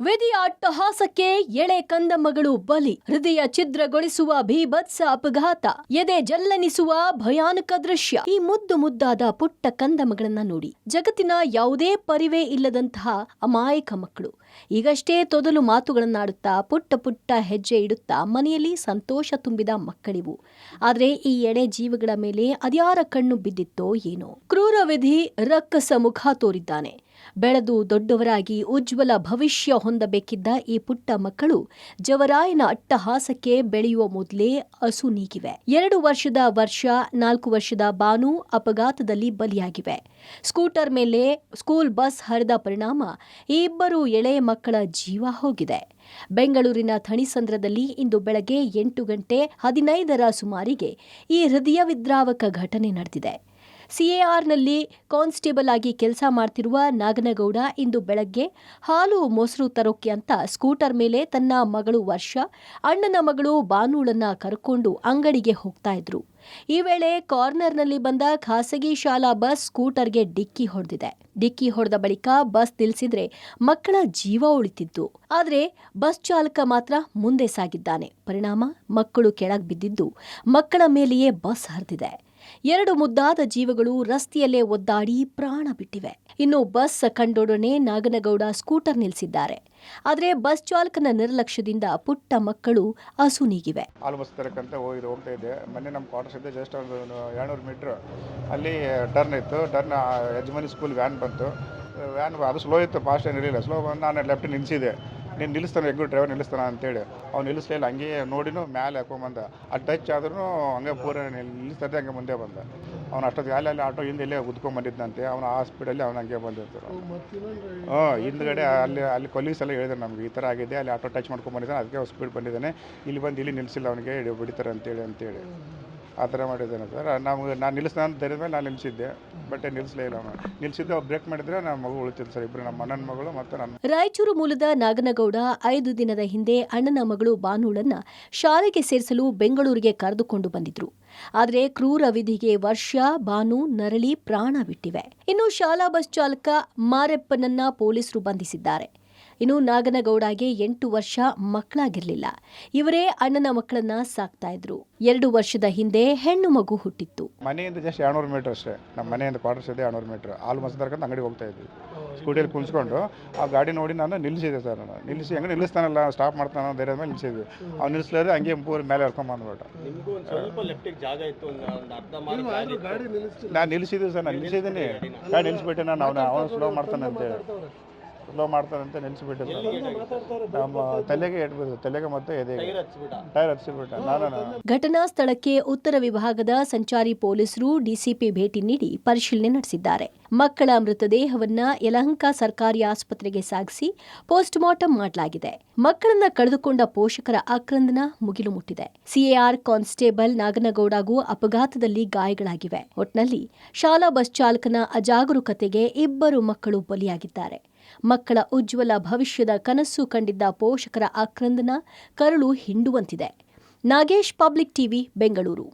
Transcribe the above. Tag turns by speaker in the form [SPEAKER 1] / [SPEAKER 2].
[SPEAKER 1] ವಿಧಿಯ ಅಟ್ಟಹಾಸಕ್ಕೆ ಎಳೆ ಕಂದಮ್ಮಗಳು ಬಲಿ. ಹೃದಯ ಛಿದ್ರಗೊಳಿಸುವ ಭೀಭತ್ಸ ಅಪಘಾತ, ಎದೆ ಜಲ್ಲನಿಸುವ ಭಯಾನಕ ದೃಶ್ಯ. ಈ ಮುದ್ದಾದ ಪುಟ್ಟ ಕಂದಮ್ಮಗಳನ್ನ ನೋಡಿ. ಜಗತ್ತಿನ ಯಾವುದೇ ಪರಿವೇ ಇಲ್ಲದಂತಹ ಅಮಾಯಕ ಮಕ್ಕಳು. ಈಗಷ್ಟೇ ತೊದಲು ಮಾತುಗಳನ್ನಾಡುತ್ತಾ ಪುಟ್ಟ ಹೆಜ್ಜೆ ಇಡುತ್ತಾ ಮನೆಯಲ್ಲಿ ಸಂತೋಷ ತುಂಬಿದ ಮಕ್ಕಳಿವು. ಆದ್ರೆ ಈ ಎಳೆ ಜೀವಗಳ ಮೇಲೆ ಅದ್ಯಾರ ಕಣ್ಣು ಬಿದ್ದಿತ್ತೋ ಏನೋ. ಕ್ರೂರ ವಿಧಿ ರಕ್ಕಸ ಮುಖ ತೋರಿದ್ದಾನೆ. ಬೆಳೆದು ದೊಡ್ಡವರಾಗಿ ಉಜ್ವಲ ಭವಿಷ್ಯ ಹೊಂದಬೇಕಿದ್ದ ಈ ಪುಟ್ಟ ಮಕ್ಕಳು ಜವರಾಯನ ಅಟ್ಟಹಾಸಕ್ಕೆ ಬೆಳೆಯುವ ಮೊದಲೇ ಅಸು ನೀಗಿವೆ. 2 ವರ್ಷದ ವರ್ಷ, 4 ವರ್ಷದ ಬಾನು ಅಪಘಾತದಲ್ಲಿ ಬಲಿಯಾಗಿವೆ. ಸ್ಕೂಟರ್ ಮೇಲೆ ಸ್ಕೂಲ್ ಬಸ್ ಹರಿದ ಪರಿಣಾಮ ಈ ಇಬ್ಬರು ಎಳೆ ಮಕ್ಕಳ ಜೀವ ಹೋಗಿದೆ. ಬೆಂಗಳೂರಿನ ಥಣಿಸಂದ್ರದಲ್ಲಿ ಇಂದು ಬೆಳಗ್ಗೆ 8:15 ಸುಮಾರಿಗೆ ಈ ಹೃದಯ ವಿದ್ರಾವಕ ಘಟನೆ ನಡೆದಿದೆ. ಸಿಎಆರ್ನಲ್ಲಿ ಕಾನ್ಸ್ಟೇಬಲ್ ಆಗಿ ಕೆಲಸ ಮಾಡ್ತಿರುವ ನಾಗನಗೌಡ ಇಂದು ಬೆಳಗ್ಗೆ ಹಾಲು ಮೊಸರು ತರೋಕೆ ಅಂತ ಸ್ಕೂಟರ್ ಮೇಲೆ ತನ್ನ ಮಗಳು ವರ್ಷ, ಅಣ್ಣನ ಮಗಳು ಬಾನೂಳನ್ನ ಕರ್ಕೊಂಡು ಅಂಗಡಿಗೆ ಹೋಗ್ತಾ ಇದ್ರು. ಈ ವೇಳೆ ಕಾರ್ನರ್ನಲ್ಲಿ ಬಂದ ಖಾಸಗಿ ಶಾಲಾ ಬಸ್ ಸ್ಕೂಟರ್ಗೆ ಡಿಕ್ಕಿ ಹೊಡೆದಿದೆ. ಡಿಕ್ಕಿ ಹೊಡೆದ ಬಳಿಕ ಬಸ್ ನಿಲ್ಲಿಸಿದ್ರೆ ಮಕ್ಕಳ ಜೀವ ಉಳಿತಿತ್ತು. ಆದ್ರೆ ಬಸ್ ಚಾಲಕ ಮಾತ್ರ ಮುಂದೆ ಸಾಗಿದ್ದಾನೆ. ಪರಿಣಾಮ ಮಕ್ಕಳು ಕೆಳಗೆ ಬಿದ್ದಿದ್ದು ಮಕ್ಕಳ ಮೇಲೆಯೇ ಬಸ್ ಹರಿದಿದೆ. 2 ಮುದ್ದಾದ ಜೀವಗಳು ರಸ್ತೆಯಲ್ಲೇ ಒದ್ದಾಡಿ ಪ್ರಾಣ ಬಿಟ್ಟಿವೆ. ಇನ್ನು ಬಸ್ ಕಂಡೊಡನೆ ನಾಗನಗೌಡ ಸ್ಕೂಟರ್ ನಿಲ್ಲಿಸಿದ್ದಾರೆ. ಆದರೆ ಬಸ್ ಚಾಲಕನ ನಿರ್ಲಕ್ಷ್ಯದಿಂದ ಪುಟ್ಟ ಮಕ್ಕಳು ಅಸು ನೀಗಿವೆ.
[SPEAKER 2] ಹೋಗ್ತಾ ಇದ್ದೆ. ಮೊನ್ನೆ ನಮ್ಮ ಕ್ವಾರ್ಟರ್ಸ್ ಇದ್ದೆ, ಜಸ್ಟ್ ಒಂದು 200 ಮೀಟ್ರ್ ಅಲ್ಲಿ ಟರ್ನ್ ಇತ್ತು. ಟರ್ನ್ ಯಜಮಾನಿ ಸ್ಕೂಲ್ ವ್ಯಾನ್ ಬಂತು. ವ್ಯಾನ್ ಅದು ಸ್ಲೋ ಇತ್ತು, ಫಾಸ್ಟ್ ಏನಿರಲಿಲ್ಲ. ಸ್ಲೋ ಬಂದು ನಾನು ಲೆಫ್ಟ್ ನಿಲ್ಲಿಸಿದೆ. ನೀನು ನಿಲ್ಲಿಸ್ತಾನೆ, ಎಗ್ಗು ಡ್ರೈವರ್ ನಿಲ್ಲಿಸ್ತಾನೆ ಅಂತೇಳಿ ಅವ್ನು ನಿಲ್ಲಿಸ್ಲಿಲ್ಲ. ಹಂಗೆ ನೋಡಿನೂ ಮ್ಯಾಲೆ ಹಾಕೊಂಬಂದ. ಅದು ಟಚ್ ಆದ್ರೂ ಹಂಗೆ ಪೂರ ನಿಲ್ಲಿಸ್ತದೆ, ಹಂಗೆ ಮುಂದೆ ಬಂದ. ಅವ್ನು ಅಷ್ಟೊತ್ತಿಗೆ ಅಲ್ಲಿ ಆಟೋ ಹಿಂದೆ ಉದ್ಕೊಂಡ್ಬಂದಿದ್ದಂತೆ. ಅವನು ಆ ಸ್ಪೀಡಲ್ಲಿ ಅವ್ನು ಹಂಗೆ ಬಂದಿರ್ತಾರೆ. ಹಿಂದ್ಗಡೆ ಅಲ್ಲಿ ಪೊಲೀಸ್ ಎಲ್ಲ ಹೇಳಿದ್ರು ನಮ್ಗೆ ಈ ಥರ ಆಗಿದೆ, ಅಲ್ಲಿ ಆಟೋ ಟಚ್ ಮಾಡ್ಕೊಂಡ್ಬಂದಿದ್ದಾನೆ, ಅದಕ್ಕೆ ಸ್ಪೀಡ್ ಬಂದಿದ್ದಾನೆ, ಇಲ್ಲಿ ಬಂದು ಇಲ್ಲಿ ನಿಲ್ಲಿಸಿಲ್ಲ, ಅವನಿಗೆ ಬಿಡ್ತಾರೆ ಅಂತೇಳಿ ಆ ಥರ ಮಾಡಿದ್ದಾನೆ ಸರ್. ನಾನು ನಿಲ್ಲಿಸ್ತಾನೆ ಅಂತ ಧೈರ್ಯದ ಮೇಲೆ ನಾನು ನಿಲ್ಲಿಸಿದ್ದೆ, ಬಟ್ ನಿಲ್ಲಿಸಲೇ ಇಲ್ಲ. ಅವನು ನಿಲ್ಲಿಸಿದ್ದು ಬ್ರೇಕ್ ಮಾಡಿದ್ರೆ ನಮ್ಮ ಮಗು ಉಳಿತಿತ್ತು ಸರ್. ಇಬ್ಬರು, ನಮ್ಮ ಅಣ್ಣನ ಮಗಳು ಮತ್ತು ನನ್ನ.
[SPEAKER 1] ರಾಯಚೂರು ಮೂಲದ ನಾಗನಗೌಡ 5 ದಿನದ ಹಿಂದೆ ಅಣ್ಣನ ಮಗಳು ಬಾನೂಳನ್ನ ಶಾಲೆಗೆ ಸೇರಿಸಲು ಬೆಂಗಳೂರಿಗೆ ಕರೆದುಕೊಂಡು ಬಂದಿದ್ರು. ಆದರೆ ಕ್ರೂರ ವಿಧಿಗೆ ವರ್ಷ, ಬಾನು ನರಳಿ ಪ್ರಾಣ ಬಿಟ್ಟಿವೆ. ಇನ್ನು ಶಾಲಾ ಬಸ್ ಚಾಲಕ ಮಾರೆಪ್ಪನನ್ನ ಪೊಲೀಸರು ಬಂಧಿಸಿದ್ದಾರೆ. ಇನ್ನು ನಾಗನಗೌಡಗೆ 8 ವರ್ಷ ಮಕ್ಕಳಾಗಿರ್ಲಿಲ್ಲ. ಇವರೇ ಅಣ್ಣನ ಮಕ್ಕಳನ್ನ ಸಾಕ್ತಾ ಇದ್ರು. 2 ವರ್ಷದ ಹಿಂದೆ ಹೆಣ್ಣು ಮಗು ಹುಟ್ಟಿತ್ತು.
[SPEAKER 2] ಮನೆಯಿಂದ ಜಸ್ಟ್ 200 ಮೀಟರ್ ಅಷ್ಟೇ. ನಮ್ಮ ಮನೆಯಿಂದ ಕ್ವಾರ್ಟರ್ಸ್ ಇದೆ 200 ಮೀಟರ್. ಹಾಲು ಮೊಸರು ತರ್ಕೊಂಡು ಅಂಗಡಿಗೆ ಹೋಗ್ತಾ ಇದ್ವಿ. ಸ್ಕೂಟಿಯಲ್ಲಿ ಕುಣಿಸ್ಕೊಂಡು ಆ ಗಾಡಿ ನೋಡಿ ನಾನು ನಿಲ್ಲಿಸಿದೆ ಸರ್. ನಾನು ನಿಲ್ಲಿಸಿ ಹೆಂಗೆ ನಿಲ್ಲಿಸ್ತಾನಲ್ಲ, ಸ್ಟಾಪ್ ಮಾಡ್ತಾನೋ ಧೈರ್ಯದ ಮೇಲೆ ನಿಲ್ಲಿಸಿದ್ವಿ. ಅವ್ನು ನಿಲ್ಲಿಸ್ಲಾದ್ರೆ ಹಂಗೆ ಪೂರ ಮೇಲೆ ಹರ್ಕೊಂಬಂದ್ಬಿಟ್ಟು ನಾನು ನಿಲ್ಲಿಸಿದ್ವಿ ಸರ್. ನಾನು ನಿಲ್ಲಿಸಿದ್ದೀನಿ, ಗಾಡಿ ನಿಲ್ಲಿಸ್ಬಿಟ್ಟೆ. ನಾನು ಅವನು ಸ್ಲೋ ಮಾಡ್ತಾನೆ ಅಂತೇಳಿ ನಿಲ್ಲಿಸ್ಬಿಟ್ಟೆ. ನಮ್ಮ ತಲೆಗೆ ಇಟ್ಬಿಟ್ಟು, ತಲೆಗೆ ಮತ್ತೆ ಟೈರ್ ಹಚ್ಚಿಬಿಟ್ಟ.
[SPEAKER 1] ಘಟನಾ ಸ್ಥಳಕ್ಕೆ ಉತ್ತರ ವಿಭಾಗದ ಸಂಚಾರಿ ಪೊಲೀಸರು ಡಿಸಿಪಿ ಭೇಟಿ ನೀಡಿ ಪರಿಶೀಲನೆ ನಡೆಸಿದ್ದಾರೆ. ಮಕ್ಕಳ ಮೃತದೇಹವನ್ನ ಯಲಹಂಕ ಸರ್ಕಾರಿ ಆಸ್ಪತ್ರೆಗೆ ಸಾಗಿಸಿ ಪೋಸ್ಟ್ ಮಾರ್ಟಂ ಮಾಡಲಾಗಿದೆ. ಮಕ್ಕಳನ್ನ ಕಳೆದುಕೊಂಡ ಪೋಷಕರ ಆಕ್ರಂದನ ಮುಗಿಲು ಮುಟ್ಟಿದೆ. ಸಿಎಆರ್ ಕಾನ್ಸ್ಟೇಬಲ್ ನಾಗನಗೌಡಗೂ ಅಪಘಾತದಲ್ಲಿ ಗಾಯಗಳಾಗಿವೆ. ಒಟ್ನಲ್ಲಿ ಶಾಲಾ ಬಸ್ ಚಾಲಕನ ಅಜಾಗರೂಕತೆಗೆ 2 ಮಕ್ಕಳು ಬಲಿಯಾಗಿದ್ದಾರೆ. ಮಕ್ಕಳ ಉಜ್ವಲ ಭವಿಷ್ಯದ ಕನಸು ಕಂಡಿದ್ದ ಪೋಷಕರ ಆಕ್ರಂದನ ಕರುಳು ಹಿಂಡುವಂತಿದೆ. Nagesh, public TV, Bengaluru.